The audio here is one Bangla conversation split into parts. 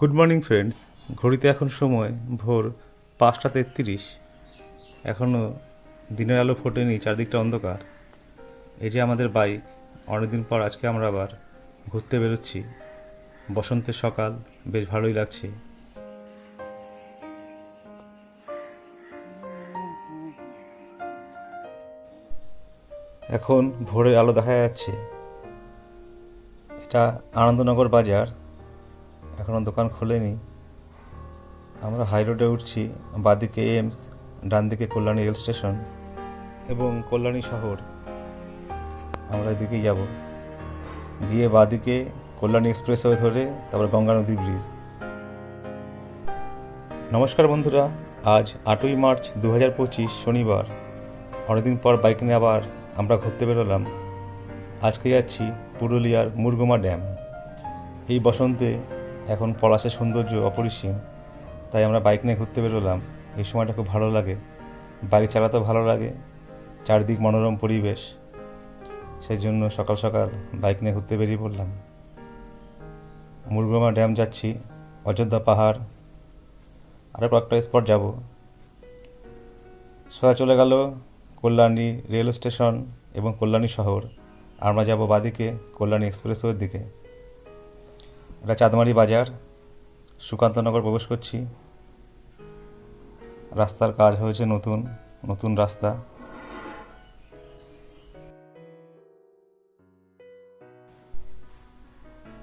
Good morning friends. ঘড়িতে এখন সময় ভোর 5টা 33। এখনও দিনের আলো ফোটেনি, চারদিকটা অন্ধকার। এই যে আমাদের বাইক, অনেকদিন পর আজকে আমরা আবার ঘুরতে বেরোচ্ছি। বসন্তের সকাল, বেশ ভালোই লাগছে। এখন ভোরের আলো দেখা যাচ্ছে। এটা আনন্দনগর বাজার, এখনও দোকান খোলেনি। আমরা হাই রোডে উঠছি, বাঁদিকে এইমস, ডান দিকে কল্যাণী রেল স্টেশন এবং কল্যাণী শহর। আমরা এদিকেই যাব, গিয়ে বাঁদিকে কল্যাণী এক্সপ্রেসওয়ে ধরে তারপর গঙ্গা নদী ব্রিজ। নমস্কার বন্ধুরা, আজ 8ই মার্চ 2025 শনিবার। অনেকদিন পর বাইক নিয়ে আবার আমরা ঘুরতে বেরোলাম। আজকে যাচ্ছি পুরুলিয়ার মুরগুমা ড্যাম। এই বসন্তে এখন পলাশের সৌন্দর্য অপরিসীম, তাই আমরা বাইক নিয়ে ঘুরতে বেরোলাম। এই সময়টা খুব ভালো লাগে, বাইক চালাতেও ভালো লাগে, চারদিক মনোরম পরিবেশ। সেই জন্য সকাল সকাল বাইক নিয়ে ঘুরতে বেরিয়ে পড়লাম। মুরগুমা ড্যাম যাচ্ছি, অযোধ্যা পাহাড়, আরও কয়েকটা স্পট যাব। সোজা চলে গেল কল্যাণী রেল স্টেশন এবং কল্যাণী শহর। আমরা যাব বাদিকে কল্যাণী এক্সপ্রেসওয়ের দিকে। এটা চাঁদমারি বাজার, সুকান্তনগর প্রবেশ করছি। রাস্তার কাজ হয়েছে, নতুন নতুন রাস্তা।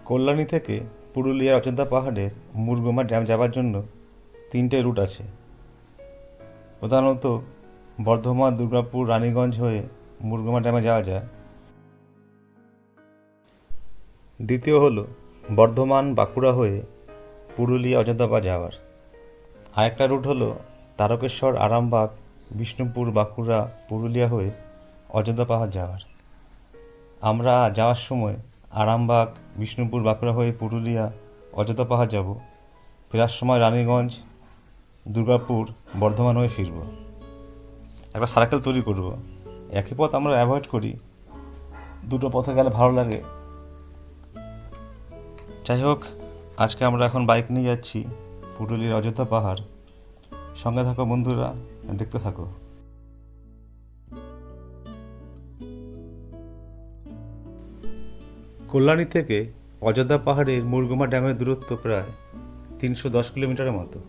কল্যাণী থেকে পুরুলিয়ার অযোধ্যা পাহাড়ের মুরগুমা ড্যাম যাওয়ার জন্য 3টে রুট আছে। প্রধানত বর্ধমান, দুর্গাপুর, রানীগঞ্জ হয়ে মুরগুমা ড্যামে যাওয়া যায়। দ্বিতীয় হলো বর্ধমান, বাঁকুড়া হয়ে পুরুলিয়া অযোধ্যা যাওয়ার। আরেকটা রুট হলো তারকেশ্বর, আরামবাগ, বিষ্ণুপুর, বাঁকুড়া, পুরুলিয়া হয়ে অযোধ্যা পাহাড় যাওয়ার। আমরা যাওয়ার সময় আরামবাগ, বিষ্ণুপুর, বাঁকুড়া হয়ে পুরুলিয়া অযোধ্যা পাহাড় যাব। ফেরার সময় রানীগঞ্জ, দুর্গাপুর, বর্ধমান হয়ে ফিরব। একটা সার্কেল তৈরি করব। একই পথ আমরা অ্যাভয়েড করি, দুটো পথে গেলে ভালো লাগে। যাই হোক, আজকে আমরা এখন বাইক নিয়ে যাচ্ছি পুরুলিয়ার অযোধ্যা পাহাড়। সঙ্গে থাকো বন্ধুরা, দেখতে থাকো। কল্যাণী থেকে অযোধ্যা পাহাড়ের মুরগুমা ড্যামের দূরত্ব প্রায় 310 কিলোমিটারের মতো।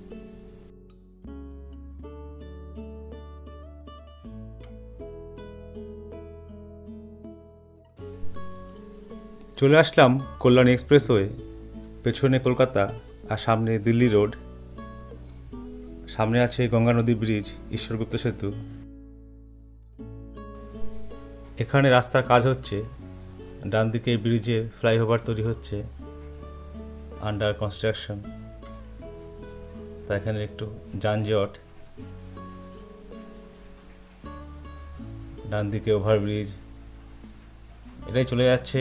চলে আসলাম কল্যাণী এক্সপ্রেসওয়ে। পেছনে কলকাতা আর সামনে দিল্লি রোড। সামনে আছে গঙ্গা নদী ব্রিজ, ঈশ্বরগুপ্ত সেতু। এখানে রাস্তার কাজ হচ্ছে, ডান দিকে ব্রিজে ফ্লাইওভার তৈরি হচ্ছে, আন্ডার কনস্ট্রাকশন। তা এখানে একটু যানজট। ডান দিকে ওভারব্রিজ। এটাই চলে যাচ্ছে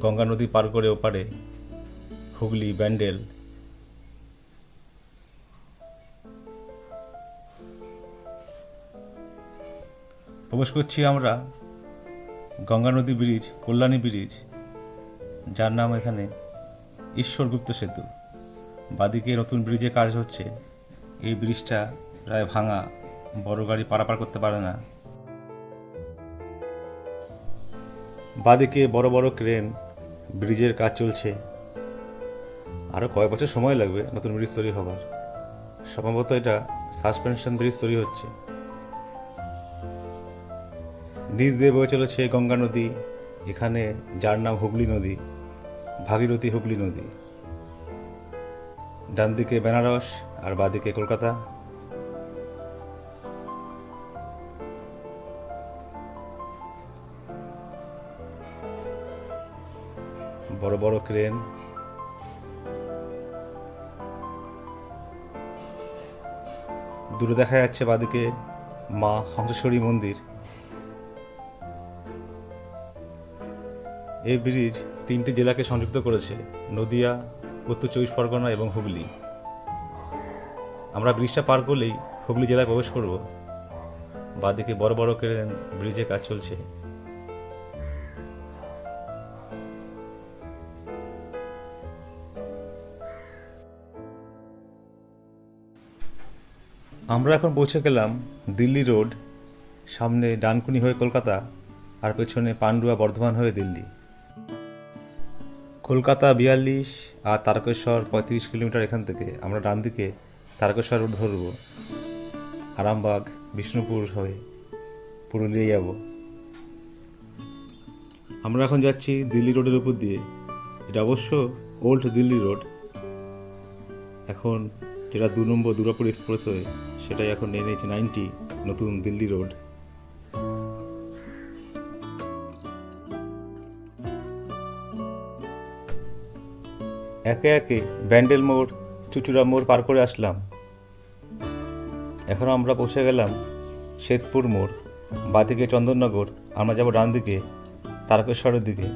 গঙ্গা নদী পার করে ওপারে হুগলি, ব্যান্ডেল। প্রবেশ করছি আমরা গঙ্গা নদী ব্রিজ, কল্যাণী ব্রিজ, যার নাম এখানে ঈশ্বরগুপ্ত সেতু। বাদিকে নতুন ব্রিজে কাজ হচ্ছে। এই ব্রিজটা প্রায় ভাঙা, বড় গাড়ি পারাপার করতে পারে না। বাদিকে বড় বড় ক্রেন, ব্রিজের কাজ চলছে। আরও কয়েক বছর সময় লাগবে নতুন ব্রিজ তৈরি হবার। সম্ভবত এটা সাসপেনশন ব্রিজ তৈরি হচ্ছে। নিচ দিয়ে বয়ে চলেছে গঙ্গা নদী, এখানে যার নাম হুগলি নদী, ভাগীরথী হুগলি নদী। ডান দিকে বেনারস আর বাদিকে কলকাতা। বড় বড় ক্রেন। দূরে দেখা যাচ্ছে বাদিকে মা হংসেশ্বরী মন্দির। এই ব্রিজ 3টে জেলাকে সংযুক্ত করেছে, নদিয়া, উত্তর 24 পরগনা এবং হুগলি। আমরা ব্রিজটা পার করলেই হুগলি জেলায় প্রবেশ করব। বাদিকে বড় বড় ক্রেন, ব্রিজে কাজ চলছে। আমরা এখন পৌঁছে গেলাম দিল্লি রোড, সামনে ডানকুনি হয়ে কলকাতা আর পেছনে পান্ডুয়া বর্ধমান হয়ে দিল্লি। কলকাতা 42 আর তারকেশ্বর 35 কিলোমিটার। এখান থেকে আমরা ডান দিকে তারকেশ্বর রোড ধরব, আরামবাগ বিষ্ণুপুর হয়ে পুরুলিয়া যাব। আমরা এখন যাচ্ছি দিল্লি রোডের উপর দিয়ে। এটা অবশ্য ওল্ড দিল্লি রোড, এখন যেটা 2 নম্বর দুর্গাপুর এক্সপ্রেসওয়ে সেটাই এখন নিয়ে নিয়েছে 90 নতুন দিল্লি রোড। একে একে ব্যান্ডেল মোড়, চুচুড়া মোড় পার করে আসলাম। এখন আমরা পৌঁছে গেলাম শ্বেতপুর মোড়। বাঁদিকে চন্দননগর, আমরা যাব ডান দিকে তারকেশ্বরের দিকে।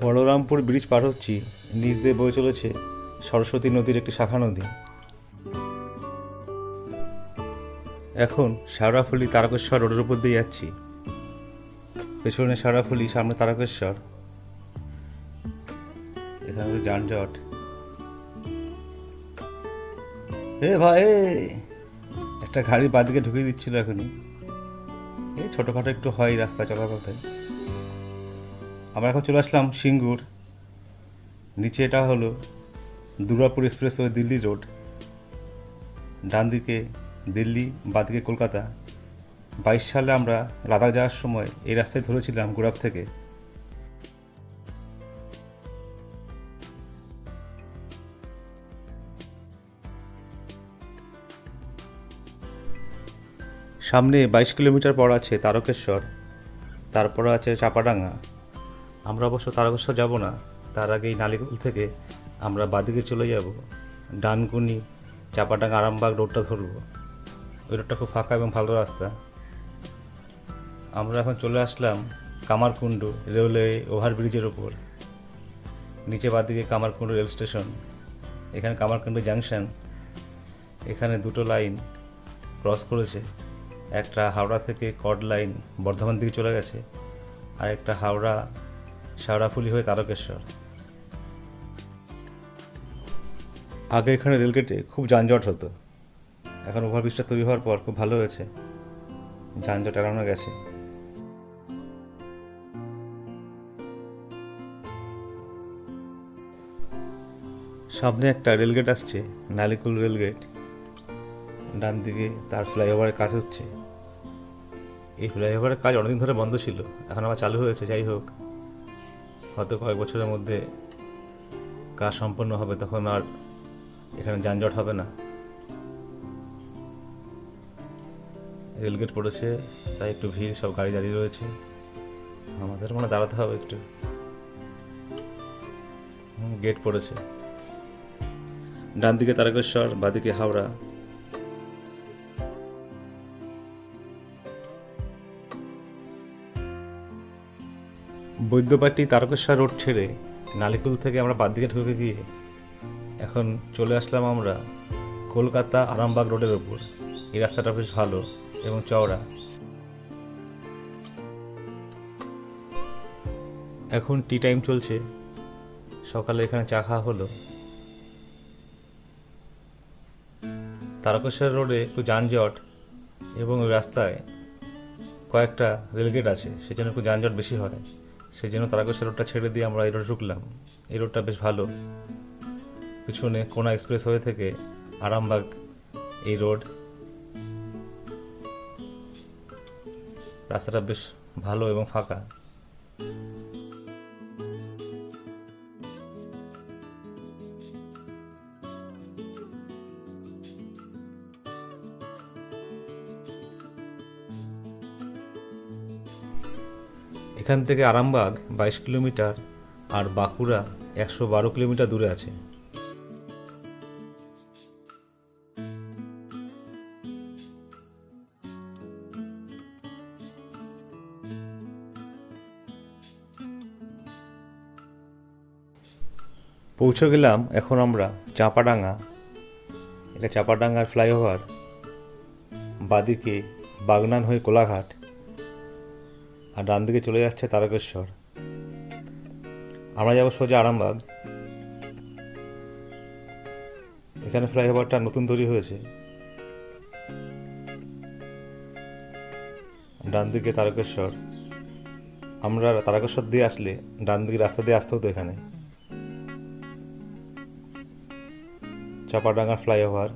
বলরামপুর ব্রিজ পার হচ্ছি, নিচ দিয়ে বয়ে চলেছে সরস্বতী নদীর একটি শাখা নদী। এখন শেওড়াফুলি তারকেশ্বর রোডের উপর দিয়ে যাচ্ছি। পেছনে শেওড়াফুলি, সামনে তারকেশ্বর। এখানে যানজট। ভাই, একটা গাড়ি বাদিকে ঢুকিয়ে দিচ্ছিল এখনই। এই ছোটোখাটো একটু হয় রাস্তা চলার পথে। আমরা এখন চলে আসলাম সিঙ্গুর। নিচে এটা হলো দুর্গাপুর এক্সপ্রেসওয়ে দিল্লি রোড। ডান দিকে দিল্লি, বাঁদিকে কলকাতা। 22 সালে আমরা লাদাখ যাওয়ার সময় এই রাস্তায় ধরেছিলাম গুরাব থেকে। সামনে 22 কিলোমিটার পর আছে তারকেশ্বর, তারপর আছে চাপাডাঙ্গা। আমরা অবশ্য তারকেশ্বর যাব না, তার আগে এই নালিকুল থেকে আমরা বাদিকে চলে যাব ডানকুনি, চাপাডাঙ্গা, আরামবাগ রোডটা ধরব। ওই রোডটা খুব ফাঁকা এবং ভালো রাস্তা। আমরা এখন চলে আসলাম কামারকুণ্ডু রেলওয়ে ওভারব্রিজের ওপর। নিচে বাদিকে কামারকুণ্ডু রেল স্টেশন। এখানে কামারকুণ্ডু জাংশন। এখানে 2টো লাইন ক্রস করেছে। একটা হাওড়া থেকে কড লাইন বর্ধমান দিকে চলে গেছে, আর একটা হাওড়া শেওড়াফুলি হয়ে তারকেশ্বর। আগে এখানে রেলগেটে খুব যানজট হতো, এখন ওভারব্রিজটা তৈরি হওয়ার পর খুব ভালো হয়েছে, যানজট এড়ানো গেছে। সামনে একটা রেলগেট আসছে, নালিকুল রেলগেট। ডান দিকে তার ফ্লাইওভারের কাজ হচ্ছে। এই ফ্লাইওভারের কাজ অনেকদিন ধরে বন্ধ ছিল, এখন আবার চালু হয়েছে। যাই হোক, হয়তো কয়েক বছরের মধ্যে কাজ সম্পন্ন হবে, তখন আর এখানে যানজট হবে না। রেলগেট পড়েছে, তাই একটু ভিড়, সব গাড়ি দাঁড়িয়ে রয়েছে। আমাদের মানে দাঁড়াতে হবে একটু। গেট পড়েছে। ডান দিকে তারকেশ্বর, বাদিকে হাওড়া। বৈদ্যবাটি তারকেশ্বর রোড ছেড়ে নালিকুল থেকে আমরা বাদিকে ঢুকে গিয়ে এখন চলে আসলাম আমরা কলকাতা আরামবাগ রোডের ওপর। এই রাস্তাটা বেশ ভালো এবং চওড়া। এখন টি টাইম চলছে, সকালে এখানে চা খাওয়া হলো। তারকেশ্বর রোডে একটু যানজট এবং ওই রাস্তায় কয়েকটা রেলগেট আছে, সেজন্য একটু যানজট বেশি হয়। সেই জন্য তারকেশ্বর রোডটা ছেড়ে দিয়ে আমরা এই রোডে ঢুকলাম। এই রোডটা বেশ ভালো। পিছনে কোনা এক্সপ্রেসওয়ে থেকে আরামবাগ এই রোড। রাস্তাটা বেশ ভালো এবং ফাঁকা। এখান থেকে আরামবাগ 22 কিলোমিটার আর বাঁকুড়া 112 কিলোমিটার দূরে আছে। পৌঁছে গেলাম এখন আমরা চাপাডাঙ্গা। এটা চাপাডাঙ্গার ফ্লাইওভার। বাদিকে বাগনান হয়ে কোলাঘাট, আর ডান দিকে চলে যাচ্ছে তারকেশ্বর। আমরা যাবো সোজা আরামবাগ। এখানে ফ্লাইওভারটা নতুন তৈরি হয়েছে। ডান দিকে তারকেশ্বর। আমরা তারকেশ্বর দিয়ে আসলে ডান দিকে রাস্তা দিয়ে আসতে হতো এখানে। চাপাডাঙ্গা ফ্লাইওভার।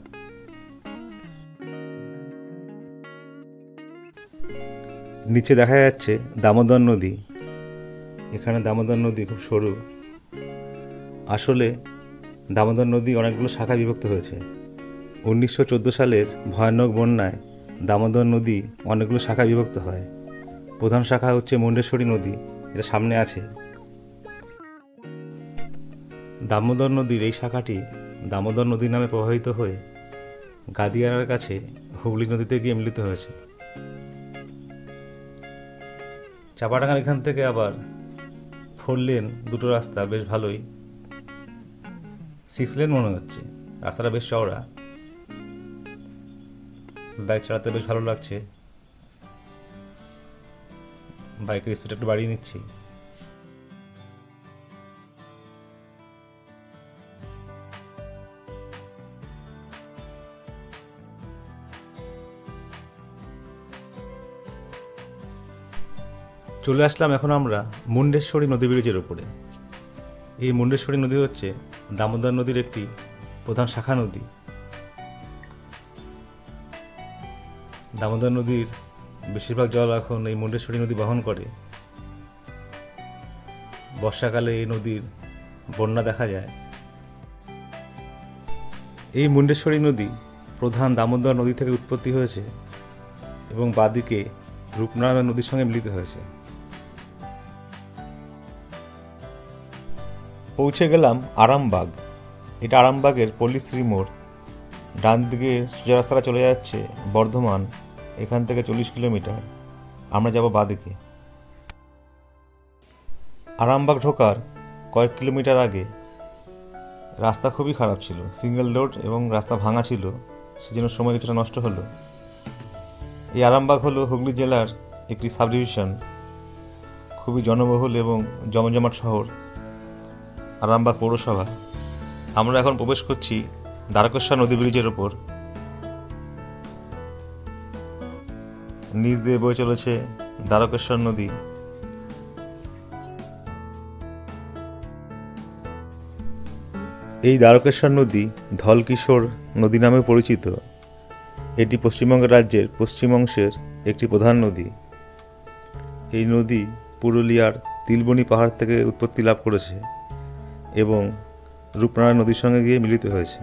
নিচে দেখা যাচ্ছে দামোদর নদী। এখানে দামোদর নদী খুব সরু। আসলে দামোদর নদী অনেকগুলো শাখায় বিভক্ত হয়েছে। 1914 সালের ভয়ানক বন্যায় দামোদর নদী অনেকগুলো শাখায় বিভক্ত হয়। প্রধান শাখা হচ্ছে মুন্ডেশ্বরী নদী, যেটা সামনে আছে। দামোদর নদীর এই শাখাটি দামোদর নদী নামে প্রবাহিত হয়ে গাদিয়ার কাছে হুগলি নদীতে গিয়ে মিলিত হয়েছে। চাপাডাঙ্গার এখান থেকে আবার 4 লেন দুটো রাস্তা, বেশ ভালোই। 6 লেন মনে হচ্ছে। রাস্তাটা বেশ চওড়া, বাইক চালাতে বেশ ভালো লাগছে। বাইকের স্পিড একটু বাড়িয়ে নিচ্ছি। চলে আসলাম এখন আমরা মুন্ডেশ্বরী নদী ব্রিজের উপরে। এই মুন্ডেশ্বরী নদী হচ্ছে দামোদর নদীর একটি প্রধান শাখা নদী। দামোদর নদীর বেশিরভাগ জল এখন এই মুন্ডেশ্বরী নদী বহন করে। বর্ষাকালে এই নদীর বন্যা দেখা যায়। এই মুন্ডেশ্বরী নদী প্রধান দামোদর নদী থেকে উৎপত্তি হয়েছে এবং বাদিকে রূপনারায়ণ নদীর সঙ্গে মিলিত হয়েছে। পৌঁছে গেলাম আরামবাগ। এটা আরামবাগের পল্লীশ্রী মোড়। ডান দিকে সোজা রাস্তাটা চলে যাচ্ছে বর্ধমান। এখান থেকে 40 কিলোমিটার। আমরা যাব বাদিকে। আরামবাগ ঢোকার কয়েক কিলোমিটার আগে রাস্তা খুবই খারাপ ছিল, সিঙ্গেল রোড এবং রাস্তা ভাঙা ছিল, সেজন্য সময় কিছুটা নষ্ট হলো। এই আরামবাগ হলো হুগলি জেলার একটি সাব ডিভিশন। খুবই জনবহুল এবং জমজমাট শহর আরামবাগ পৌরসভা। আমরা এখন প্রবেশ করছি দ্বারকেশ্বর নদী ব্রিজের ওপর। নিচ দিয়ে বয়ে চলেছে দ্বারকেশ্বর নদী। এই দ্বারকেশ্বর নদী ধলকিশোর নদী নামে পরিচিত। এটি পশ্চিমবঙ্গ রাজ্যের পশ্চিম অংশের একটি প্রধান নদী। এই নদী পুরুলিয়ার তিলবনী পাহাড় থেকে উৎপত্তি লাভ করেছে এবং রূপনারায়ণ নদীর সঙ্গে গিয়ে মিলিত হয়েছে।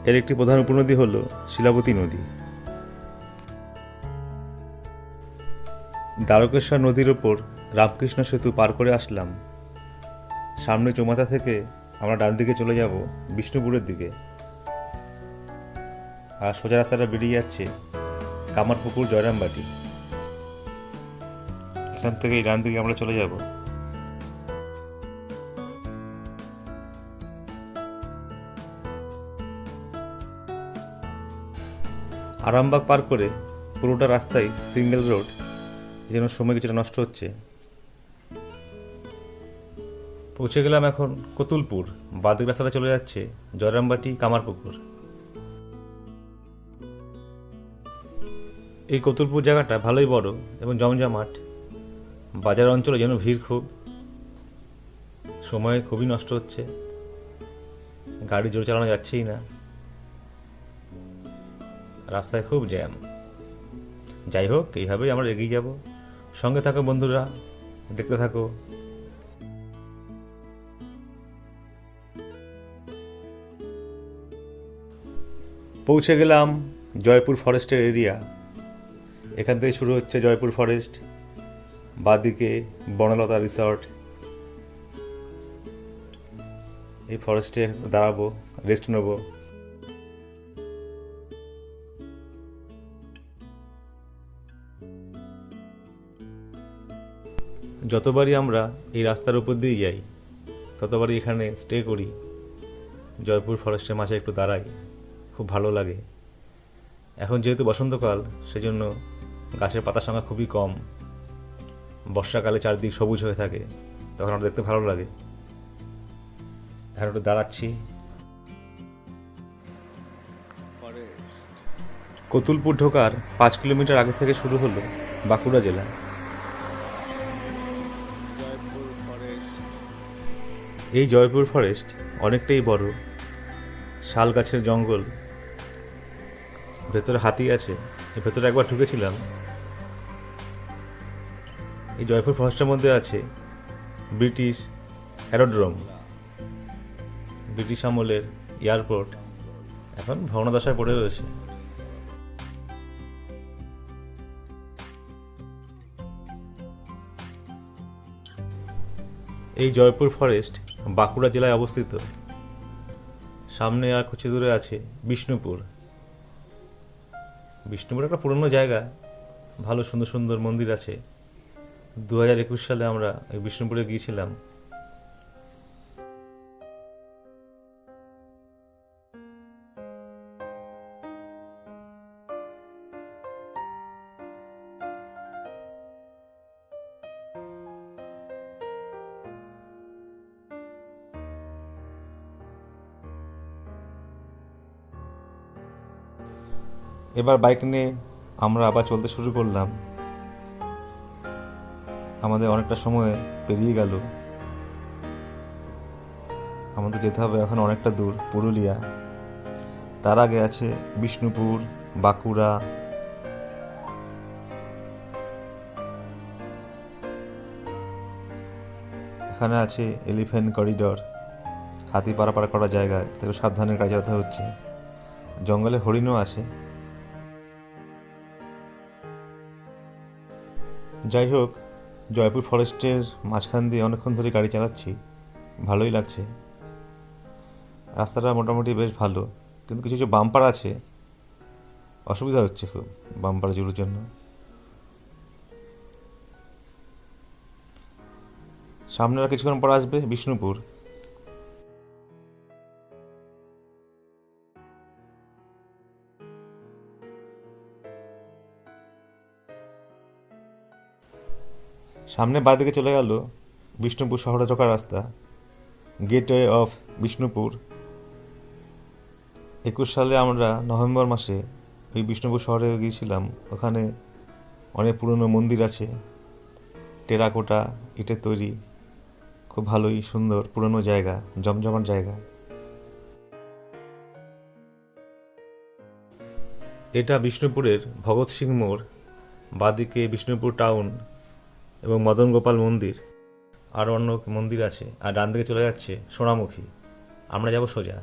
এর একটি প্রধান উপনদী হল শিলাবতী নদী। দ্বারকেশ্বর নদীর ওপর রামকৃষ্ণ সেতু পার করে আসলাম। সামনে চৌমাথা থেকে আমরা ডান দিকে চলে যাব বিষ্ণুপুরের দিকে, আর সোজা রাস্তাটা বেরিয়ে যাচ্ছে কামারপুকুর জয়রামবাটি। এখান থেকে এই ডান দিকে আমরা চলে যাব। আরামবাগ পার করে পুরোটা রাস্তায় সিঙ্গেল রোড, এই জন্য সময় কিছুটা নষ্ট হচ্ছে। পৌঁছে গেলাম এখন কতুলপুর। বাদিক রাস্তাটা চলে যাচ্ছে জয়রামবাটি কামারপুকুর। এই কতুলপুর জায়গাটা ভালোই বড় এবং জমজমাট। বাজার অঞ্চলে যেন ভিড় খুব। সময় খুবই নষ্ট হচ্ছে, গাড়ি জোরে চালানো যাচ্ছেই না, রাস্তায় খুব জ্যাম। যাই হোক, এইভাবেই আমরা এগিয়ে যাব। সঙ্গে থাকো বন্ধুরা, দেখতে থাকো। পৌঁছে গেলাম জয়পুর ফরেস্টের এরিয়া। এখান থেকে শুরু হচ্ছে জয়পুর ফরেস্ট। বাদিকে বনলতা রিসর্ট। এই ফরেস্টে দাঁড়াবো, রেস্ট নেব। যতবারই আমরা এই রাস্তার উপর দিয়ে যাই ততবারই এখানে স্টে করি। জয়পুর ফরেস্টের মাঝে একটু দাঁড়াই, খুব ভালো লাগে। এখন যেহেতু বসন্তকাল, সেজন্য গাছের পাতার সংখ্যা খুবই কম। বর্ষাকালে চারদিক সবুজ হয়ে থাকে, তখন আমার দেখতে ভালো লাগে। এখন একটু দাঁড়াচ্ছি। কতুলপুর ঢোকার 5 কিলোমিটার আগে থেকে শুরু হলো বাঁকুড়া জেলা। এই জয়পুর ফরেস্ট অনেকটাই বড়, শাল গাছের জঙ্গল, ভেতরে হাতি আছে। এর ভেতরে একবার ঢুকেছিলাম। এই জয়পুর ফরেস্টের মধ্যে আছে ব্রিটিশ অ্যারোড্রোম, ব্রিটিশ আমলের এয়ারপোর্ট, এখন ভগ্নদশায় পড়ে রয়েছে। এই জয়পুর ফরেস্ট বাঁকুড়া জেলায় অবস্থিত। সামনে আর কিছু দূরে আছে বিষ্ণুপুর। বিষ্ণুপুর একটা পুরনো জায়গা, ভালো সুন্দর সুন্দর মন্দির আছে। 2021 সালে আমরা এই বিষ্ণুপুরে গিয়েছিলাম। এবার বাইক নিয়ে আমরা আবার চলতে শুরু করলাম। আমাদের অনেকটা সময় পেরিয়ে গেল। আমাদের যেতে হবে এখন অনেকটা দূর, পুরুলিয়া। তার আগে আছে বিষ্ণুপুর, বাঁকুড়া। এখানে আছে এলিফ্যান্ট করিডর, হাতি পারাপার করার জায়গা, থেকে সাবধানে কাজে যেতে হচ্ছে। জঙ্গলে হরিণও আছে। যাই হোক, জয়পুর ফরেস্টের মাঝখান দিয়ে অনেকক্ষণ ধরে গাড়ি চালাচ্ছি, ভালোই লাগছে। রাস্তাটা মোটামুটি বেশ ভালো, কিন্তু কিছু কিছু বাম্পার আছে, অসুবিধা হচ্ছে খুব বাম্পার জুড়োর জন্য। সামনে আর কিছুক্ষণ পর আসবে বিষ্ণুপুর। সামনে বাঁদিকে চলে গেল বিষ্ণুপুর শহরে ঢোকার রাস্তা, গেটওয়ে অফ বিষ্ণুপুর। 21 সালে আমরা নভেম্বর মাসে ওই বিষ্ণুপুর শহরে গিয়েছিলাম। ওখানে অনেক পুরনো মন্দির আছে, টেরাকোটা ইটের তৈরি, খুব ভালোই সুন্দর পুরনো জায়গা, জমজমাট জায়গা। এটা বিষ্ণুপুরের ভগৎ সিং মোড়। বাঁদিকে বিষ্ণুপুর টাউন এবং মদন গোপাল মন্দির, আরও অন্য মন্দির আছে। আর ডান দিকে চলে যাচ্ছে সোনামুখী। আমরা যাব সোজা।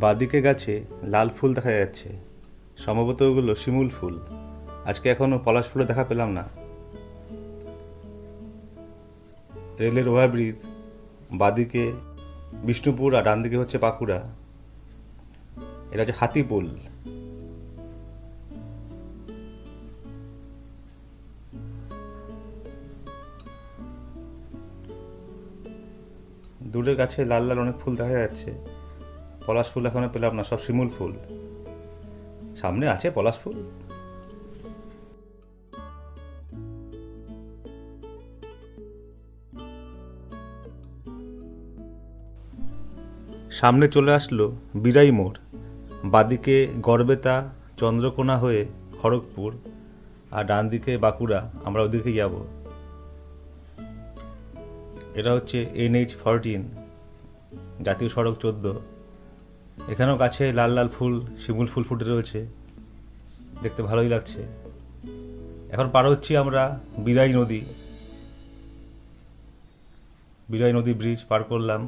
বাঁদিকে গাছে লাল ফুল দেখা যাচ্ছে, সম্ভবত ওগুলো শিমুল ফুল। আজকে এখনো পলাশ ফুলে দেখা পেলাম না। রেলের ওভারব্রিজ, বাঁদিকে বিষ্ণুপুর আর ডান দিকে হচ্ছে বাঁকুড়া। এটা হচ্ছে হাতিপুল। দূরের গাছে লাল লাল অনেক ফুল দেখা যাচ্ছে। পলাশ ফুল এখনো পেলাম না, সব শিমুল ফুল। সামনে আছে পলাশ ফুল। সামনে চলে আসলো বিরাই মোড়। বাঁদিকে গড়বেতা চন্দ্রকোনা হয়ে খড়গপুর, আর ডান দিকে বাঁকুড়া। আমরা ওদিকে যাব। এটা হচ্ছে NH-14, জাতীয় সড়ক 14। এখানেও গাছে লাল লাল ফুল, শিমুল ফুল ফুটে রয়েছে, দেখতে ভালোই লাগছে। এখন পার হচ্ছি আমরা বিরাই নদী। বিরাই নদী ব্রিজ পার করলাম।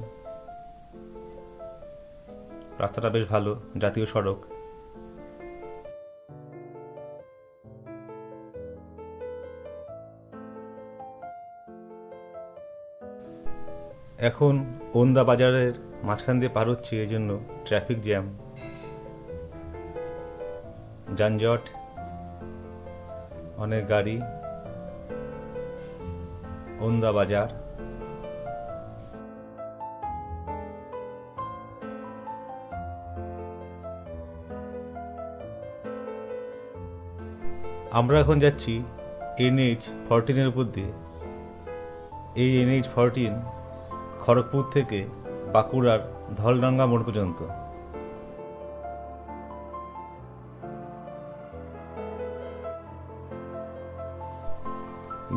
রাস্তাটা বেশ ভালো, জাতীয় সড়ক। এখন ওন্দা বাজারের মাঝখান দিয়ে পার হচ্ছি, এই জন্য ট্রাফিক জ্যাম, যানজট, অনেক গাড়ি। ওন্দা বাজার। আমরা এখন যাচ্ছি NH-14 উপর দিয়ে। এই NH-14 খড়গপুর থেকে বাঁকুড়ার ধলডাঙ্গা মোড় পর্যন্ত।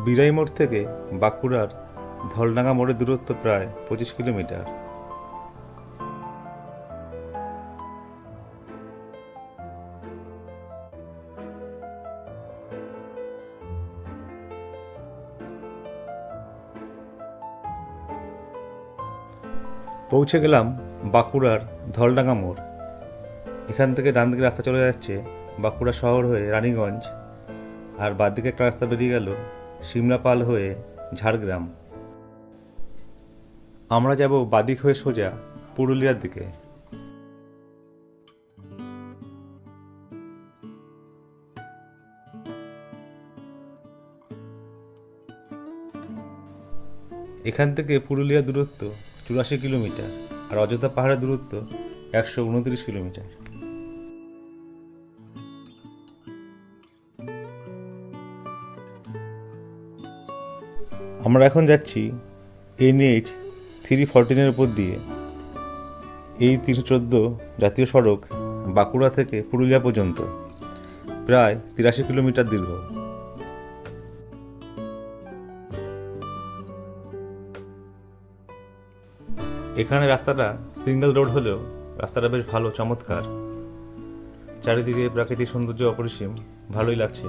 বিরাই মোড় থেকে বাঁকুড়ার ধলডাঙ্গা মোড়ের দূরত্ব প্রায় 25 কিলোমিটার। পৌঁছে গেলাম বাঁকুড়ার ধলডাঙ্গা মোড়। এখান থেকে ডান দিকে রাস্তা চলে যাচ্ছে বাঁকুড়া শহর হয়ে রানীগঞ্জ, আর বাঁদিকে একটা রাস্তা বেরিয়ে গেল সিমলাপাল হয়ে ঝাড়গ্রাম। আমরা যাব বাদিক হয়ে সোজা পুরুলিয়ার দিকে। এখান থেকে পুরুলিয়ার দূরত্ব 84 কিলোমিটার, আর অযোধ্যা পাহাড়ের দূরত্ব 129 কিলোমিটার। আমরা এখন যাচ্ছি NH 314 উপর দিয়ে। এই 314 জাতীয় সড়ক বাঁকুড়া থেকে পুরুলিয়া পর্যন্ত প্রায় 83 কিলোমিটার দীর্ঘ। এখানে রাস্তাটা সিঙ্গেল রোড হলেও রাস্তাটা বেশ ভালো, চমৎকার। চারিদিকে প্রাকৃতিক সৌন্দর্য অপরিসীম, ভালোই লাগছে।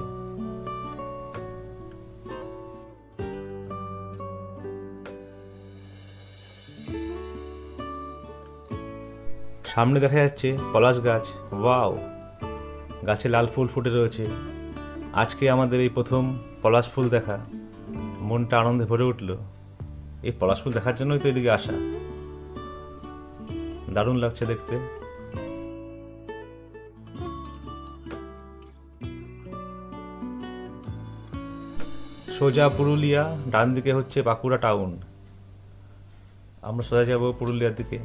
সামনে দেখা যাচ্ছে পলাশ গাছ। ওয়াও, গাছে লাল ফুল ফুটে রয়েছে। আজকে আমাদের এই প্রথম পলাশ ফুল দেখা, মনটা আনন্দে ভরে উঠল। এই পলাশ ফুল দেখার জন্যই তো এদিকে আসা। দারুণ লাগছে দেখতে। সোজা পুরুলিয়া, ডান দিকে হচ্ছে বাঁকুড়া টাউন। আমরা সোজা যাব পুরুলিয়ার দিকে।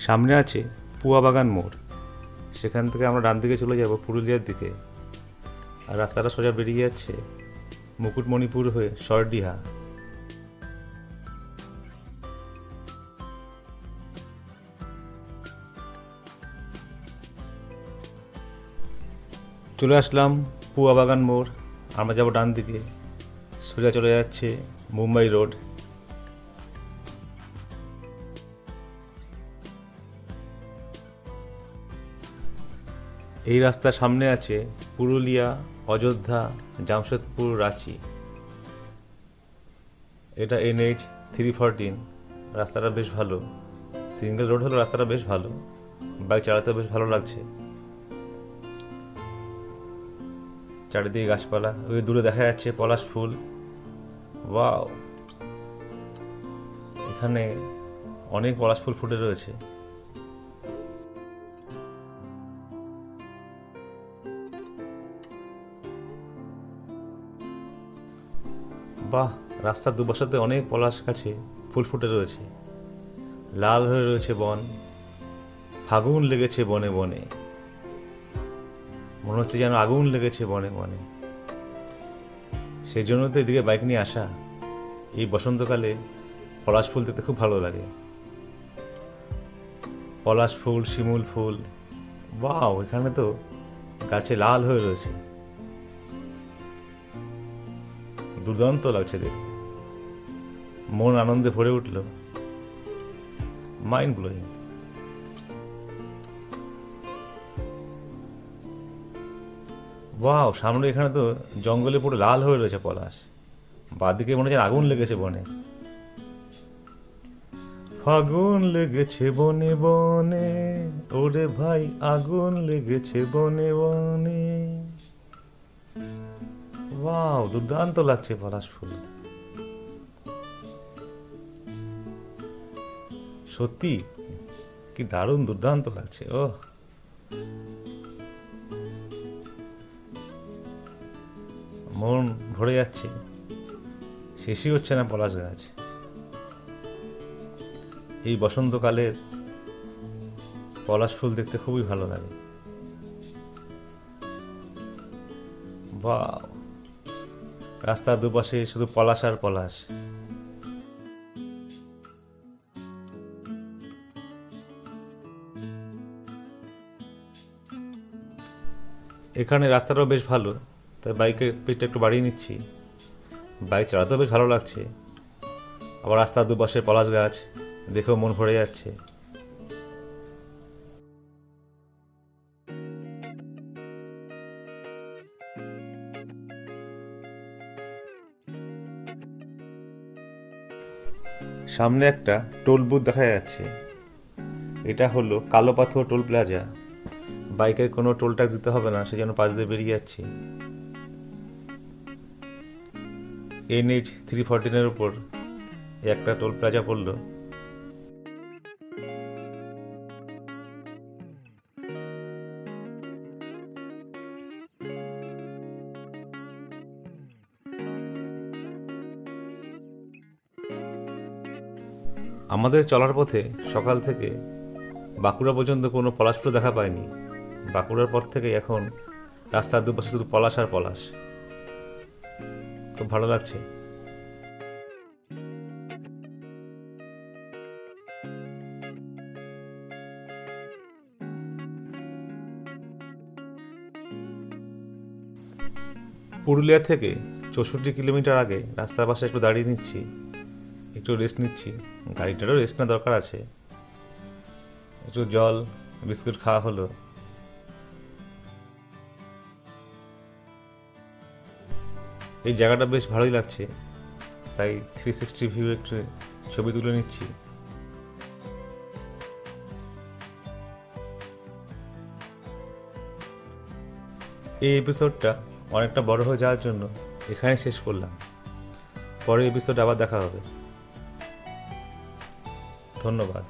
সামনে আছে পুয়াবাগান মোড়। সেখান থেকে আমরা ডান দিকে চলে যাব পুরুলিয়ার দিকে, আর রাস্তাটা সোজা বেরিয়ে যাচ্ছে মুকুটমণিপুর হয়ে সরডিহা। চলে আসলাম পুয়াবাগান মোড়। আমরা যাব ডান দিকে, সোজা চলে যাচ্ছে মুম্বাই রোড। এই রাস্তার সামনে আছে পুরুলিয়া, অযোধ্যা, জামশেদপুর, রাঁচি। এটা NH 314। রাস্তাটা বেশ ভালো, সিঙ্গেল রোড হলো রাস্তাটা বেশ ভালো, বাইক চালাতে বেশ ভালো লাগছে। চারিদিকে গাছপালা, ওই দূরে দেখা যাচ্ছে পলাশ ফুল। ওয়াও, এখানে অনেক পলাশ ফুল ফুটে রয়েছে। বাহ, রাস্তার দুপাশে অনেক পলাশ গাছে ফুল ফুটে রয়েছে, লাল হয়ে রয়েছে বন। ফাগুন লেগেছে বনে বনে, মনে হচ্ছে যেন আগুন লেগেছে বনে বনে। সেই জন্য তো এদিকে বাইক নিয়ে আসা। এই বসন্তকালে পলাশ ফুল দেখতে খুব ভালো লাগে। পলাশ ফুল, শিমুল ফুল, বাহ, এখানে তো গাছে লাল হয়ে রয়েছে, দুর্দান্ত লাগছে দেখতে। মন আনন্দে ভরে উঠল, মাইন্ড ব্লোয়িং। ওয়াও, সামনে এখানে তো জঙ্গলে পুরো লাল হয়ে রয়েছে পলাশ। বাদিকে মনে হচ্ছে আগুন লেগেছে বনে। আগুন লেগেছে বনে বনে, ওরে ভাই আগুন লেগেছে বনে বনে। ওয়াও, দুর্দান্ত লাগছে পলাশ ফুল। সত্যি কি দারুণ, দুর্দান্ত লাগছে। ও মন ভরে যাচ্ছে, শেষই হচ্ছে না পলাশ গাছ। এই বসন্তকালের পলাশ ফুল দেখতে খুবই ভালো লাগে। বাহ, রাস্তার দুপাশে শুধু পলাশ আর পলাশ। এখানে রাস্তাটাও বেশ ভালো, তাই বাইকের স্পিডটা একটু বাড়িয়ে নিচ্ছি। বাইক চালাতেও বেশ ভালো লাগছে, আবার রাস্তার দুপাশে পলাশ গাছ দেখেও মন ভরে যাচ্ছে। সামনে একটা টোল বুথ দেখা যাচ্ছে। এটা হলো কালোপাথর টোল প্লাজা। বাইকের কোনো টোল ট্যাক্স দিতে হবে না, সেই জন্য পাশ দিয়ে বেরিয়ে যাচ্ছি। NH 314 উপর একটা টোল প্লাজা পড়লো। আমাদের চলার পথে সকাল থেকে বাঁকুড়া পর্যন্ত কোনো পলাশ ফুল দেখা পাইনি। বাঁকুড়ার পর থেকে এখন রাস্তার দুপাশে শুধু পলাশ আর পলাশ। খুব ভালো লাগছে। পুরুলিয়া থেকে 64 কিলোমিটার আগে রাস্তার পাশে একটু দাঁড়িয়ে নিচ্ছি, একটু রেস্ট নিচ্ছি। গাড়িটারও রেস্ট নেওয়ার দরকার আছে। একটু জল বিস্কুট খাওয়া হলো। এই জায়গাটা বেশ ভালোই লাগছে, তাই 360 ভিউ একটু ছবি তুলে নিচ্ছি। এই এপিসোডটা অনেকটা বড় হয়ে যাওয়ার জন্য এখানে শেষ করলাম। পরের এপিসোড আবার দেখা হবে। ধন্যবাদ।